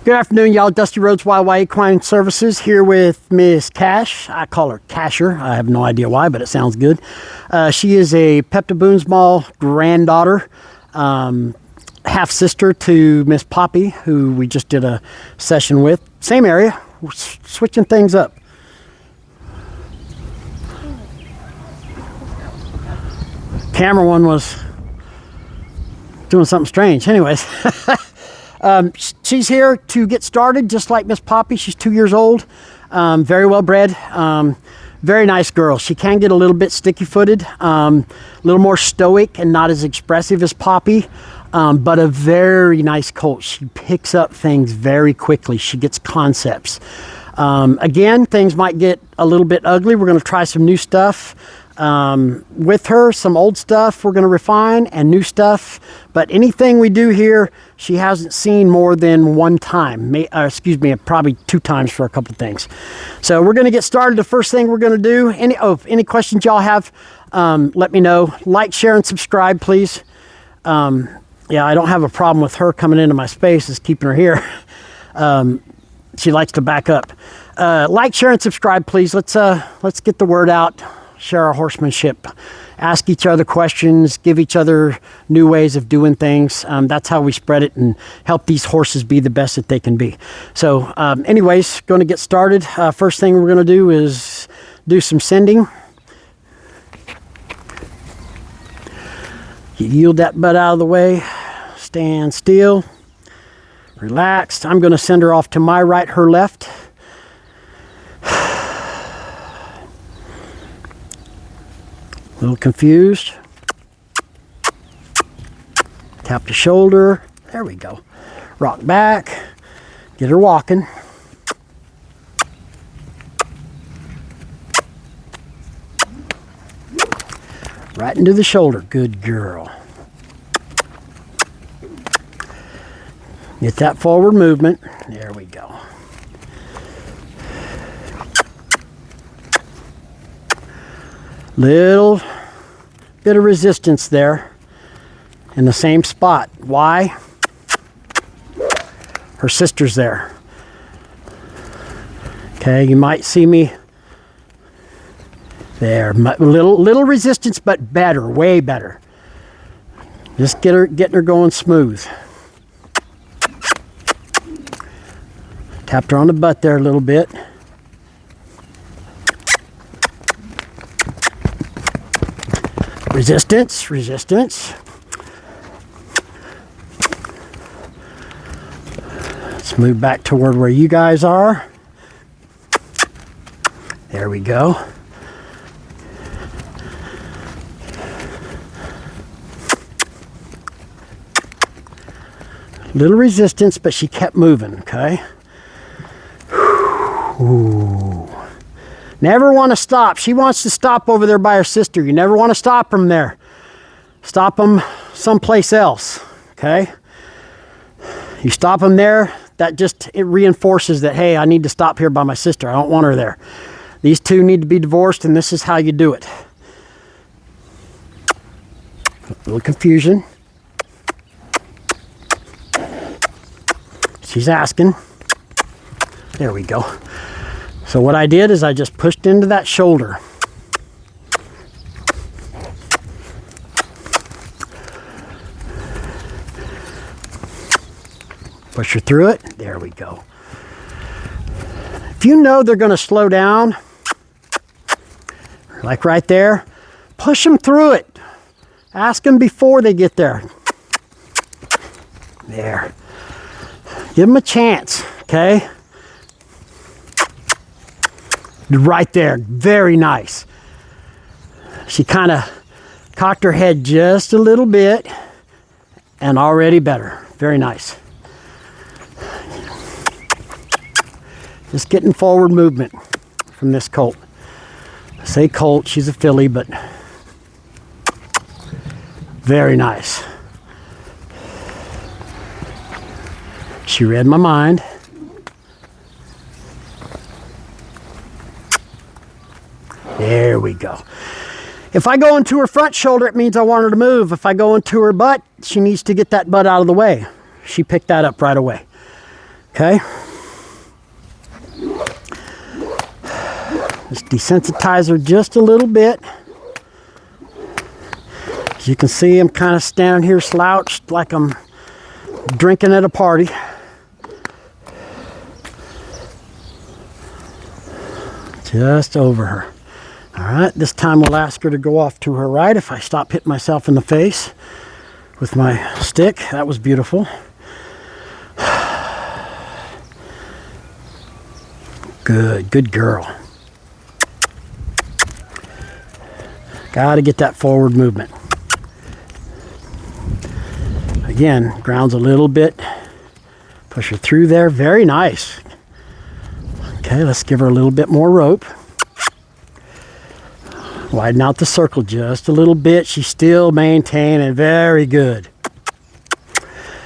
Good afternoon, y'all. Dusty Rhodes YY Equine Services here with Miss Cash. I call her Casher. I have no idea why, but it sounds good. She is a Pepto-Boonsmall granddaughter, half sister to Miss Poppy, who we just did a session with. Same area. We're switching things up. Camera one was doing something strange. Anyways. She's here to get started, just like Miss Poppy. She's 2 years old, very well bred, very nice girl. She can get a little bit sticky-footed, a little more stoic and not as expressive as Poppy, but a very nice colt. She picks up things very quickly. She gets concepts. Again, things might get a little bit ugly. We're going to try some new stuff. With her, some old stuff we're going to refine and new stuff, but anything we do here she hasn't seen more than one time, excuse me, probably 2 times for a couple things. So we're going to get started. The first thing we're going to do, any questions y'all have, let me know. Like, share, and subscribe, please. Yeah, I don't have a problem with her coming into my space. Is keeping her here. She likes to back up. Like, share, and subscribe, please. Let's get the word out. Share our horsemanship, ask each other questions, give each other new ways of doing things. That's how we spread it and help these horses be the best that they can be. So anyways, going to get started. First thing we're going to do is do some sending. You yield that butt out of the way, stand still, relaxed. I'm going to send her off to my right, her left. A little confused. Tap the shoulder. There we go. Rock back. Get her walking. Right into the shoulder. Good girl. Get that forward movement. There we go. Little bit of resistance there in the same spot. Why? Her sister's there. Okay, you might see me there. Little resistance, but better, way better. Just getting her going smooth. Tapped her on the butt there a little bit. Resistance, resistance. Let's move back toward where you guys are. There we go. Little resistance, but she kept moving, okay? Ooh. Never want to stop. She wants to stop over there by her sister. You never want to stop them there. Stop them someplace else, okay? You stop them there, it reinforces that, hey, I need to stop here by my sister. I don't want her there. These two need to be divorced, and this is how you do it. A little confusion. She's asking. There we go. So what I did is I just pushed into that shoulder. Push her through it. There we go. If you know they're going to slow down, like right there, push them through it. Ask them before they get there. There. Give them a chance, okay? Right there, very nice. She kind of cocked her head just a little bit and already better. Very nice. Just getting forward movement from this colt. I say colt, she's a filly, but very nice. She read my mind. There we go. If I go into her front shoulder, it means I want her to move. If I go into her butt, she needs to get that butt out of the way. She picked that up right away. Okay. Just desensitize her just a little bit. As you can see, I'm kind of standing here slouched like I'm drinking at a party. Just over her. All right, this time we'll ask her to go off to her right if I stop hitting myself in the face with my stick. That was beautiful. Good girl. Got to get that forward movement. Again, grounds a little bit. Push her through there. Very nice. Okay, let's give her a little bit more rope. Widen out the circle just a little bit. She's still maintaining. Very good.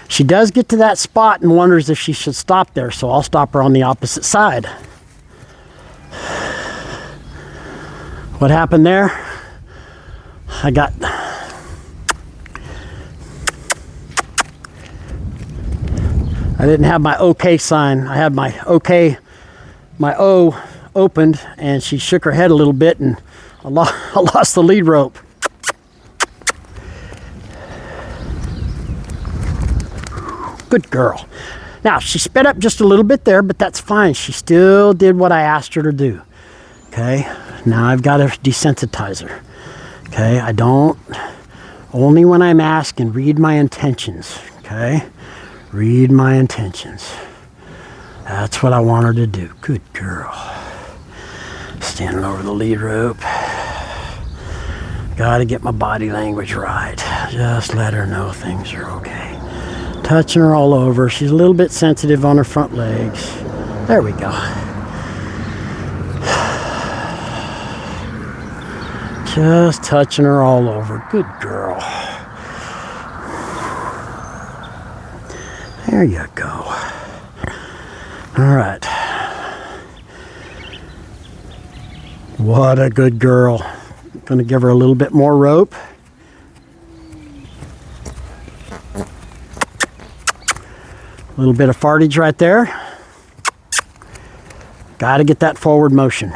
She does get to that spot and wonders if she should stop there, so I'll stop her on the opposite side. What happened there? I didn't have my OK sign. I had my OK, my O opened, and she shook her head a little bit, and I lost the lead rope. Good girl. Now, she sped up just a little bit there, but that's fine. She still did what I asked her to do. Okay, now I've got to desensitize her. Okay, I don't, only when I'm asking, read my intentions. Okay, read my intentions. That's what I want her to do. Good girl. Standing over the lead rope. Got to get my body language right. Just let her know things are okay. Touching her all over. She's a little bit sensitive on her front legs. There we go. Just touching her all over. Good girl. There you go. All right. What a good girl. I'm going to give her a little bit more rope. A little bit of fartage right there. Got to get that forward motion.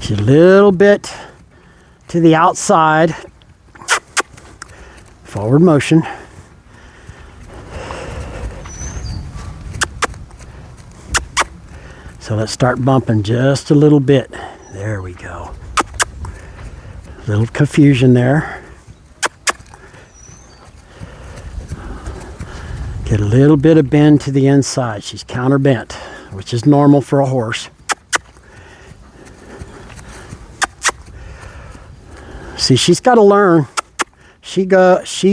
She's a little bit to the outside. Forward motion. So let's start bumping just a little bit. There we go. A little confusion there. Get a little bit of bend to the inside. She's counterbent, which is normal for a horse. See, she's got to learn. She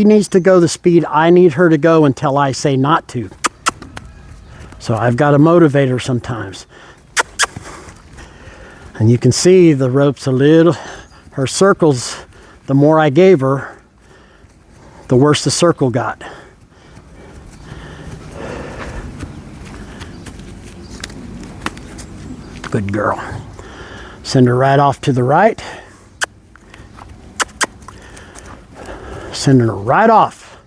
needs to go the speed I need her to go until I say not to. So I've got to motivate her sometimes. And you can see the rope's a little, her circles, the more I gave her, the worse the circle got. Good girl. Send her right off to the right. Sending her right off.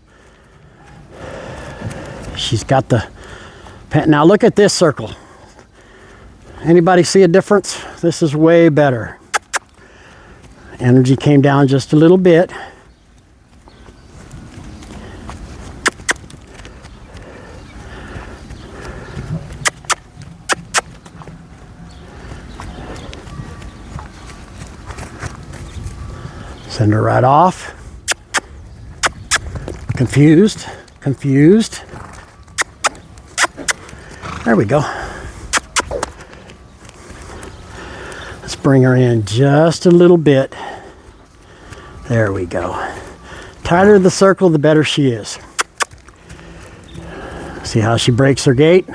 She's got the pen. Now look at this circle. Anybody see a difference? This is way better. Energy came down just a little bit. Send her right off. Confused. There we go. Let's bring her in just a little bit. There we go. Tighter the circle, the better she is. See how she breaks her gait?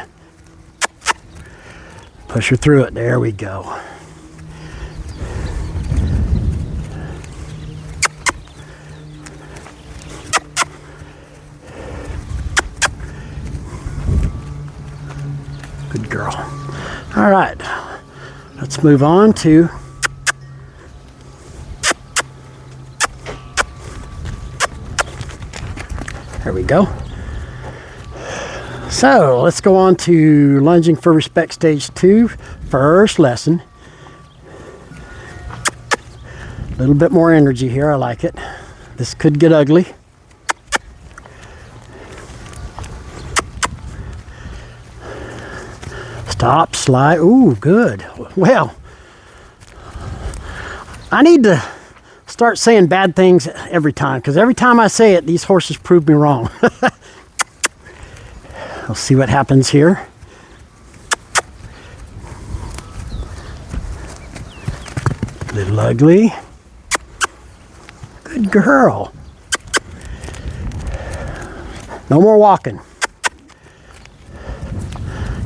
Push her through it. There we go. Good girl. All right, let's move on to There we go. So let's go on to lunging for respect stage 2, first lesson. A little bit more energy here, I like it. This could get ugly. Stop, slide, ooh, good. Well, I need to start saying bad things every time, because every time I say it, these horses prove me wrong. We'll see what happens here. Little ugly. Good girl. No more walking.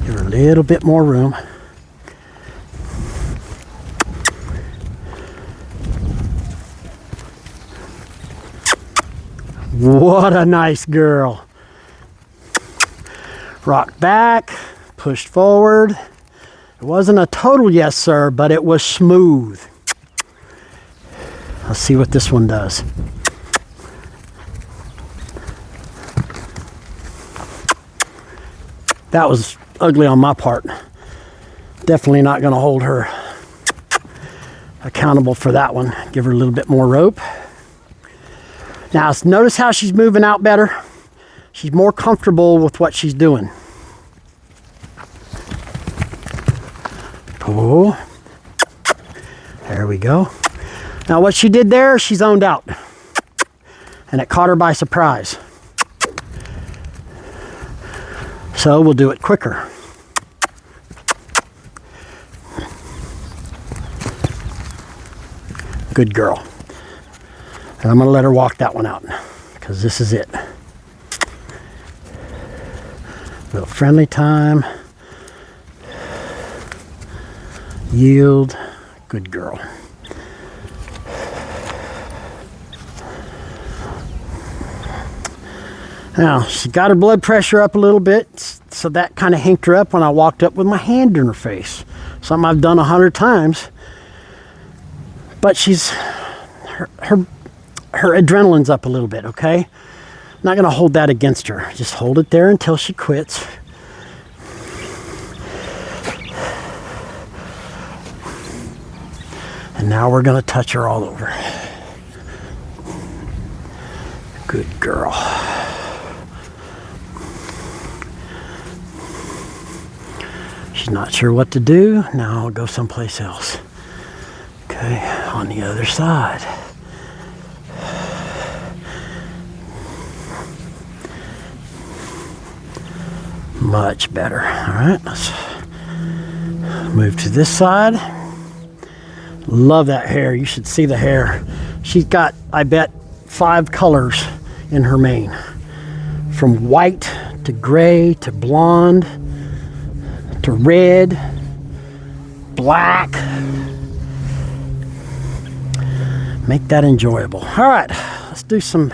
Give her a little bit more room. What a nice girl. Rocked back, pushed forward. It wasn't a total yes, sir, but it was smooth. Let's see what this one does. That was ugly on my part. Definitely not going to hold her accountable for that one. Give her a little bit more rope. Now, notice how she's moving out better. She's more comfortable with what she's doing. Pull. There we go. Now, what she did there, she zoned out. And it caught her by surprise. So we'll do it quicker. Good girl. And I'm going to let her walk that one out, because this is it. Little friendly time. Yield. Good girl. Now, she got her blood pressure up a little bit, so that kind of hinked her up when I walked up with my hand in her face. Something I've done 100 times. But her adrenaline's up a little bit, okay? Not going to hold that against her. Just hold it there until she quits. And now we're going to touch her all over. Good girl. She's not sure what to do. Now I'll go someplace else. Okay, on the other side. Much better. All right, let's move to this side. Love that hair. You should see the hair. She's got, I bet, 5 colors in her mane. From white to gray to blonde to red, black. Make that enjoyable. All right, let's do some,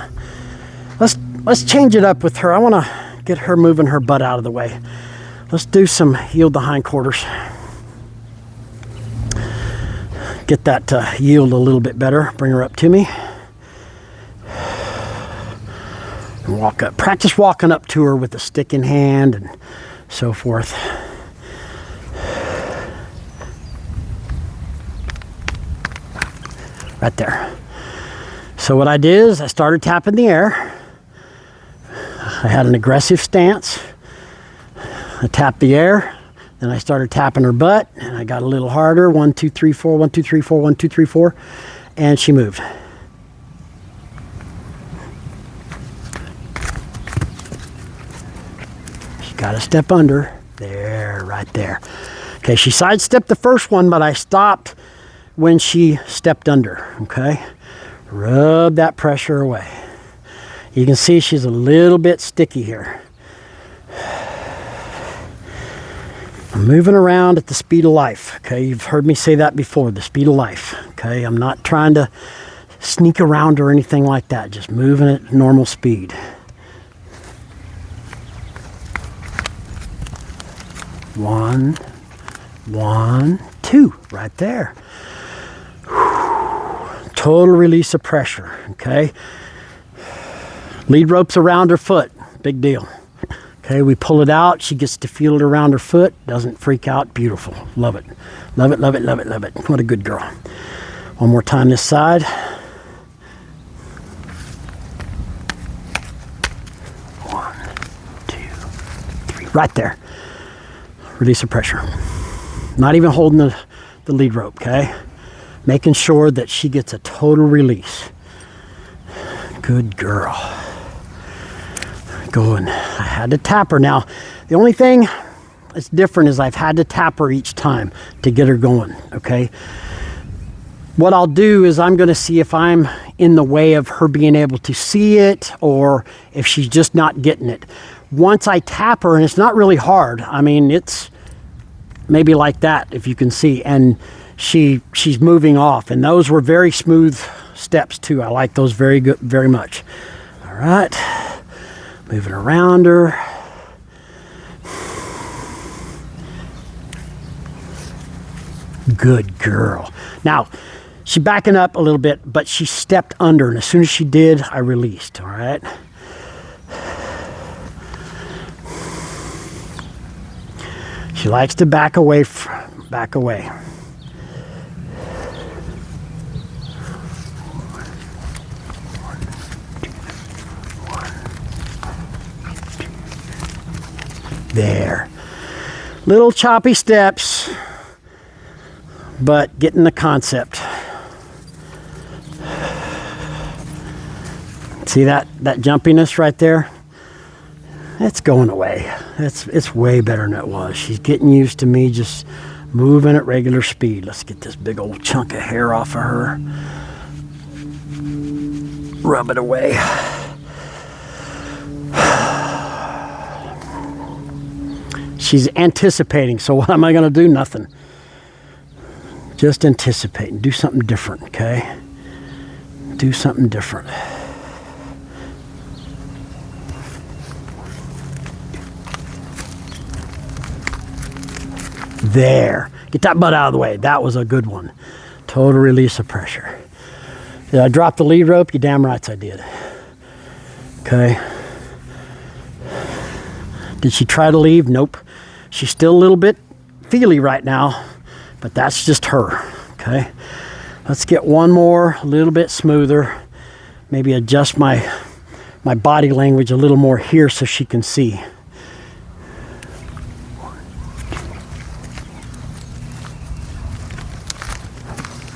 let's change it up with her. I want to get her moving her butt out of the way. Let's do some yield the hindquarters. Get that yield a little bit better. Bring her up to me. And walk up. Practice walking up to her with a stick in hand and so forth. Right there. So what I did is I started tapping the air. I had an aggressive stance. I tapped the air. Then I started tapping her butt, and I got a little harder. 1, 2, 3, 4, 1, 2, 3, 4, 1, 2, 3, 4. And she moved. She got to step under. There, right there. Okay, she sidestepped the first one, but I stopped when she stepped under, okay? Rub that pressure away. You can see she's a little bit sticky here. I'm moving around at the speed of life, okay? You've heard me say that before, the speed of life, okay? I'm not trying to sneak around or anything like that, just moving at normal speed. One, 2, right there. Total release of pressure, okay? Lead rope's around her foot. Big deal. Okay, we pull it out. She gets to feel it around her foot. Doesn't freak out. Beautiful. Love it. Love it, love it, love it, love it. What a good girl. One more time this side. One, two, three. Right there. Release the pressure. Not even holding the lead rope, okay? Making sure that she gets a total release. Good girl. Going. I had to tap her. Now, the only thing that's different is I've had to tap her each time to get her going, okay? What I'll do is I'm going to see if I'm in the way of her being able to see it or if she's just not getting it. Once I tap her, and it's not really hard, I mean, it's maybe like that, if you can see, and she's moving off, and those were very smooth steps too. I like those very good, very much. All right. Moving around her. Good girl. Now, she's backing up a little bit, but she stepped under, and as soon as she did, I released, all right? She likes to back away, back away. There. Little choppy steps, but getting the concept. See that jumpiness right there? It's going away. It's way better than it was. She's getting used to me just moving at regular speed. Let's get this big old chunk of hair off of her. Rub it away. She's anticipating, so what am I going to do? Nothing. Just anticipating. Do something different, okay? Do something different. There. Get that butt out of the way. That was a good one. Total release of pressure. Did I drop the lead rope? You damn right I did. Okay. Did she try to leave? Nope. She's still a little bit feely right now, but that's just her, okay? Let's get one more, a little bit smoother. Maybe adjust my body language a little more here so she can see.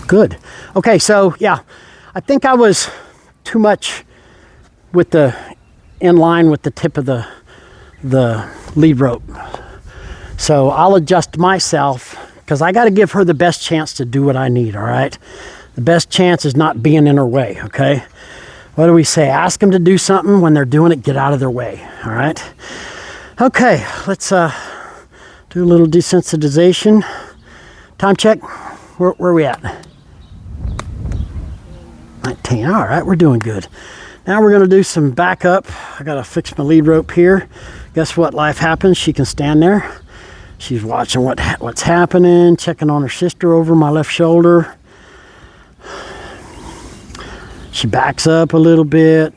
Good. Okay, so yeah, I think I was too much with in line with the tip of the lead rope. So I'll adjust myself because I got to give her the best chance to do what I need, all right? The best chance is not being in her way, okay? What do we say? Ask them to do something. When they're doing it, get out of their way, all right? Okay, let's do a little desensitization. Time check. Where are we at? 19. All right, we're doing good. Now we're going to do some backup. I got to fix my lead rope here. Guess what? Life happens. She can stand there. She's watching what's happening, checking on her sister over my left shoulder. She backs up a little bit,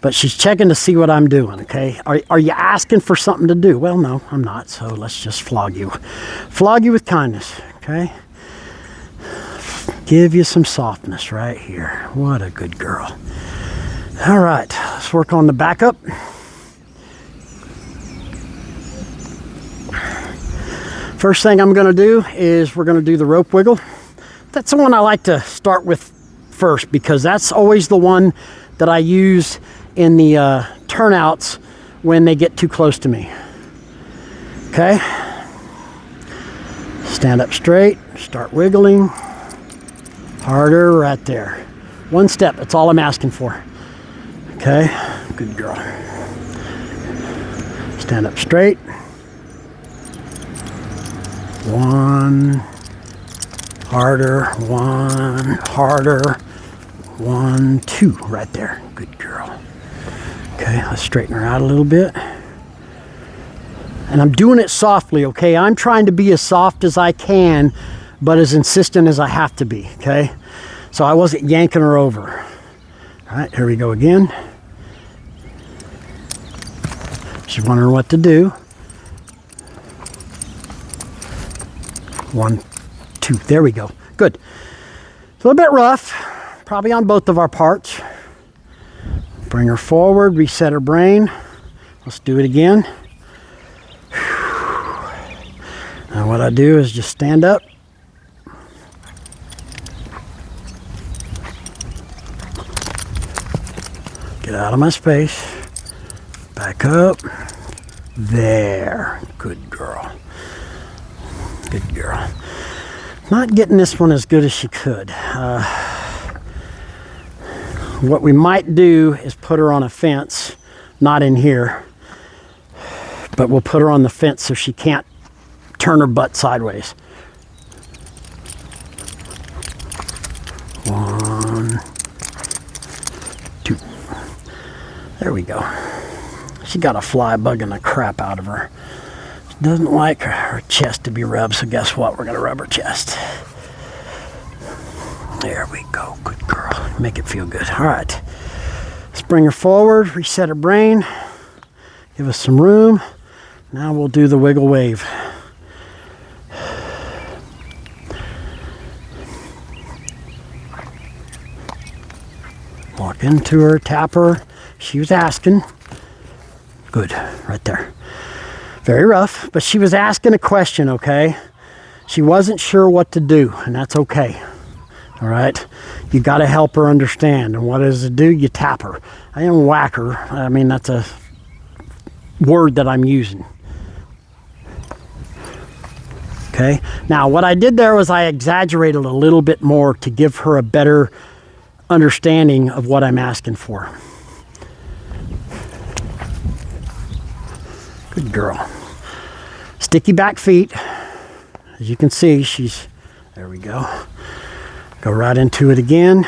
but she's checking to see what I'm doing, okay? Are you asking for something to do? Well, no, I'm not, so let's just flog you. Flog you with kindness, okay? Give you some softness right here. What a good girl. All right, let's work on the backup. First thing I'm going to do is we're going to do the rope wiggle. That's the one I like to start with first because that's always the one that I use in the turnouts when they get too close to me. Okay? Stand up straight, start wiggling. Harder right there. One step, that's all I'm asking for. Okay? Good girl. Stand up straight. One, harder, one, harder, one, two, right there. Good girl. Okay, let's straighten her out a little bit. And I'm doing it softly, okay? I'm trying to be as soft as I can, but as insistent as I have to be, okay? So I wasn't yanking her over. All right, here we go again. She's wondering what to do. 1, 2, there we go. Good. It's a little bit rough, probably on both of our parts. Bring her forward, reset her brain. Let's do it again. Now what I do is just stand up. Get out of my space. Back up. There. Good girl. Good girl. Not getting this one as good as she could. What we might do is put her on a fence, not in here, but we'll put her on the fence so she can't turn her butt sideways. 1, 2. There we go. She got a fly bugging the crap out of her. She doesn't like her chest to be rubbed, so guess what? We're gonna rub her chest. There we go. Good girl. Make it feel good. All right. Let's bring her forward, reset her brain, give us some room. Now we'll do the wiggle wave. Walk into her, tap her. She was asking. Good, right there. Very rough, but she was asking a question, okay? She wasn't sure what to do, and that's okay. All right? You got to help her understand. And what does it do? You tap her. I didn't whack her. I mean, that's a word that I'm using. Okay? Now, what I did there was I exaggerated a little bit more to give her a better understanding of what I'm asking for. Good girl. Sticky back feet. As you can see, she's, there we go. Go right into it again.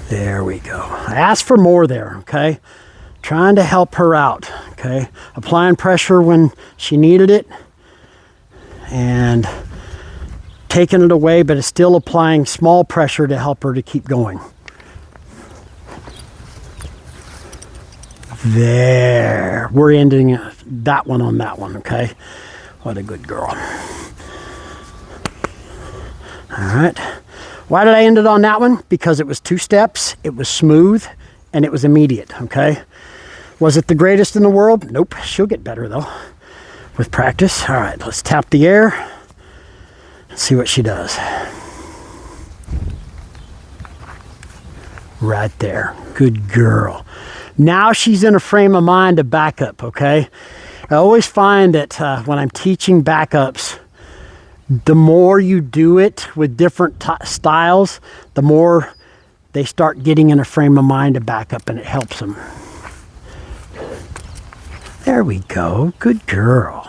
There we go. I asked for more there, okay? Trying to help her out, okay? Applying pressure when she needed it and taking it away, but it's still applying small pressure to help her to keep going. There. We're ending that one on that one, okay? What a good girl. All right. Why did I end it on that one? Because it was 2 steps, it was smooth, and it was immediate, okay? Was it the greatest in the world? Nope. She'll get better, though, with practice. All right, let's tap the air and see what she does. Right there. Good girl. Now she's in a frame of mind to back up, okay? I always find that when I'm teaching backups, the more you do it with different styles, the more they start getting in a frame of mind to back up, and it helps them. There we go. Good girl.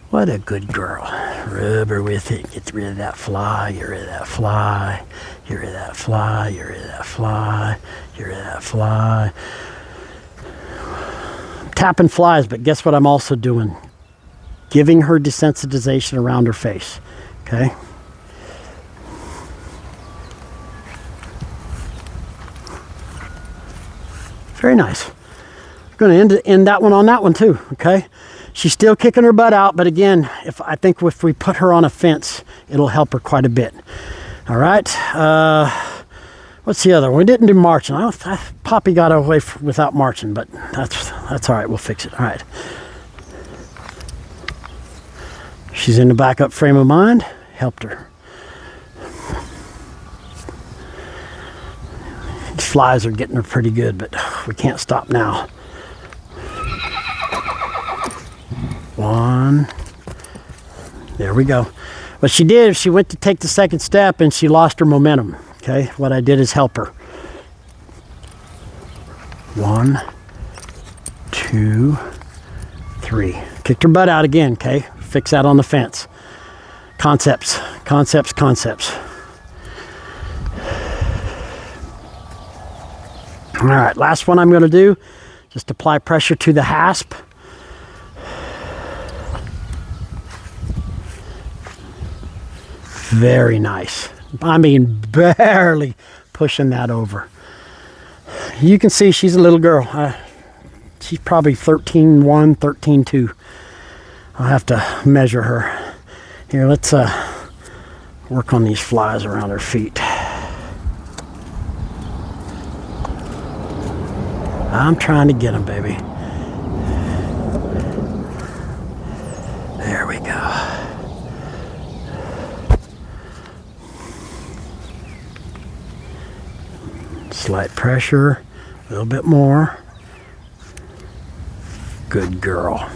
What a good girl. Rub her with it. Get rid of that fly. Get rid of that fly. Get rid of that fly. Get rid of that fly. Get rid of that fly. I'm tapping flies, but guess what I'm also doing? Giving her desensitization around her face. Okay? Very nice. I'm going to end that one on that one too. Okay? She's still kicking her butt out, but again, I think if we put her on a fence, it'll help her quite a bit. All right. What's the other one? We didn't do marching. Poppy got away without marching, but that's all right. We'll fix it. All right. She's in the backup frame of mind. Helped her. These flies are getting her pretty good, but we can't stop now. 1. There we go. What she did is she went to take the second step and she lost her momentum. Okay, what I did is help her. 1, 2, 3. Kicked her butt out again, okay? Fix that on the fence. Concepts, concepts, concepts. All right, last one I'm going to do, just apply pressure to the hasp. Very nice. I mean, barely pushing that over. You can see she's a little girl. She's probably 13.1, 13.2. I'll have to measure her. Here, let's work on these flies around her feet. I'm trying to get them, baby. There we go. Slight pressure, a little bit more. Good girl.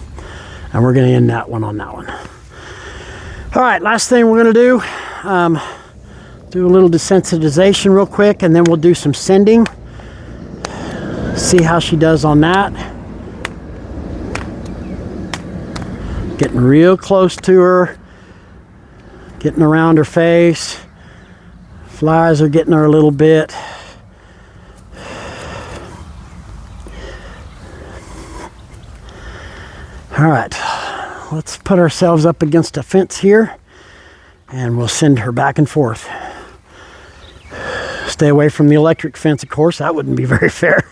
And we're going to end that one on that one. All right, last thing we're going to do a little desensitization real quick, and then we'll do some sending. See how she does on that. Getting real close to her, getting around her face. Flies are getting her a little bit. All right, let's put ourselves up against a fence here, and we'll send her back and forth. Stay away from the electric fence, of course. That wouldn't be very fair.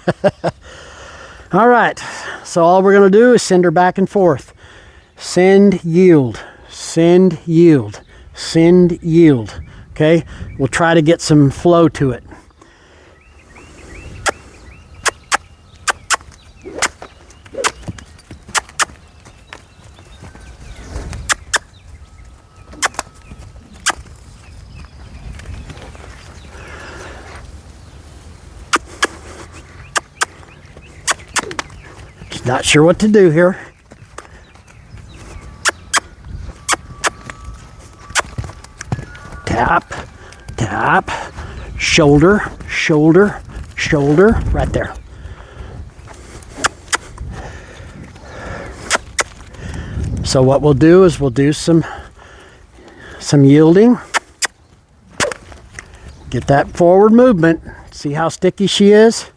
All right, so all we're going to do is send her back and forth. Send, yield, send, yield, send, yield. Okay, we'll try to get some flow to it. Not sure what to do here. Tap, tap, shoulder, shoulder, shoulder, right there. So what we'll do is we'll do some yielding. Get that forward movement. See how sticky she is?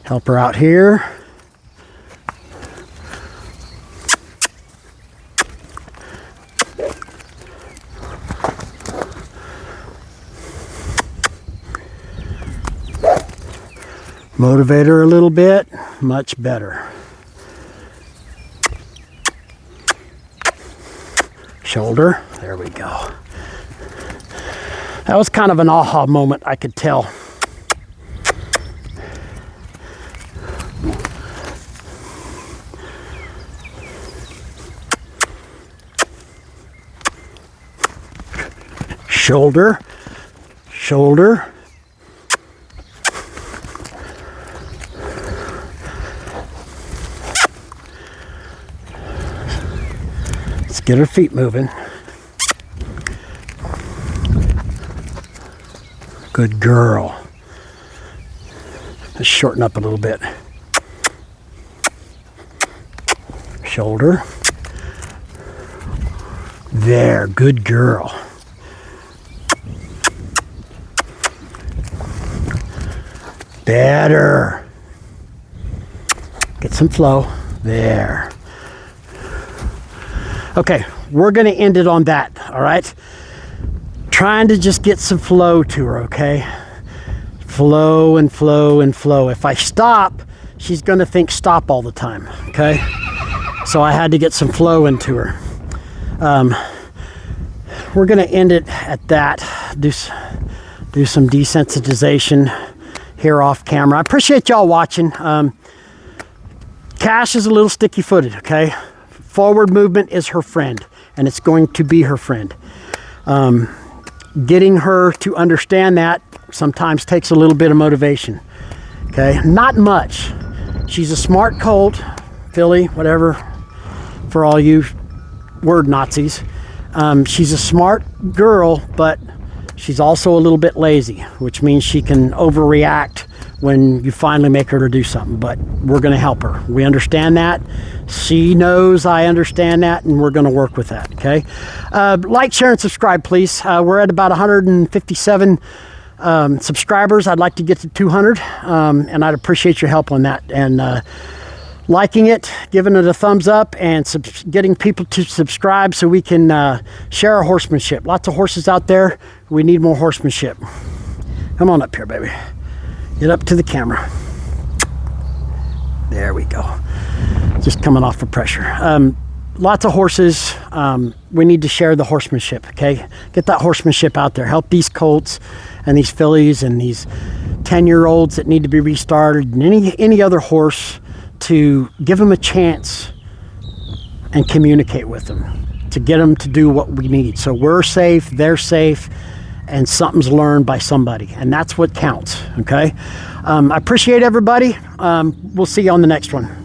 Help her out here. Motivate her a little bit, much better. Shoulder, there we go. That was kind of an aha moment, I could tell. Shoulder, shoulder. Let's get her feet moving. Good girl. Let's shorten up a little bit. Shoulder. There, good girl. Better. Get some flow. There. Okay, we're going to end it on that, all right? Trying to just get some flow to her, okay? Flow and flow and flow. If I stop, she's going to think stop all the time, okay? So I had to get some flow into her. We're going to end it at that. Do some desensitization here off camera. I appreciate y'all watching. Cash is a little sticky-footed, okay? Forward movement is her friend, and it's going to be her friend. Getting her to understand that sometimes takes a little bit of motivation, okay? Not much. She's a smart colt, filly, whatever, for all you word Nazis. She's a smart girl, but she's also a little bit lazy, which means she can overreact when you finally make her to do something, but we're going to help her. We understand that. She knows I understand that, and we're going to work with that, okay? Like, share, and subscribe, please. We're at about 157 subscribers. I'd like to get to 200, and I'd appreciate your help on that. And liking it, giving it a thumbs up, and getting people to subscribe so we can share our horsemanship. Lots of horses out there. We need more horsemanship. Come on up here, baby. Get up to the camera. There we go. Just coming off of pressure. Lots of horses. We need to share the horsemanship, okay? Get that horsemanship out there. Help these colts and these fillies and these 10-year-olds that need to be restarted, and any other horse, to give them a chance and communicate with them to get them to do what we need. So we're safe, they're safe, and something's learned by somebody, and that's what counts, okay? I appreciate everybody. We'll see you on the next one.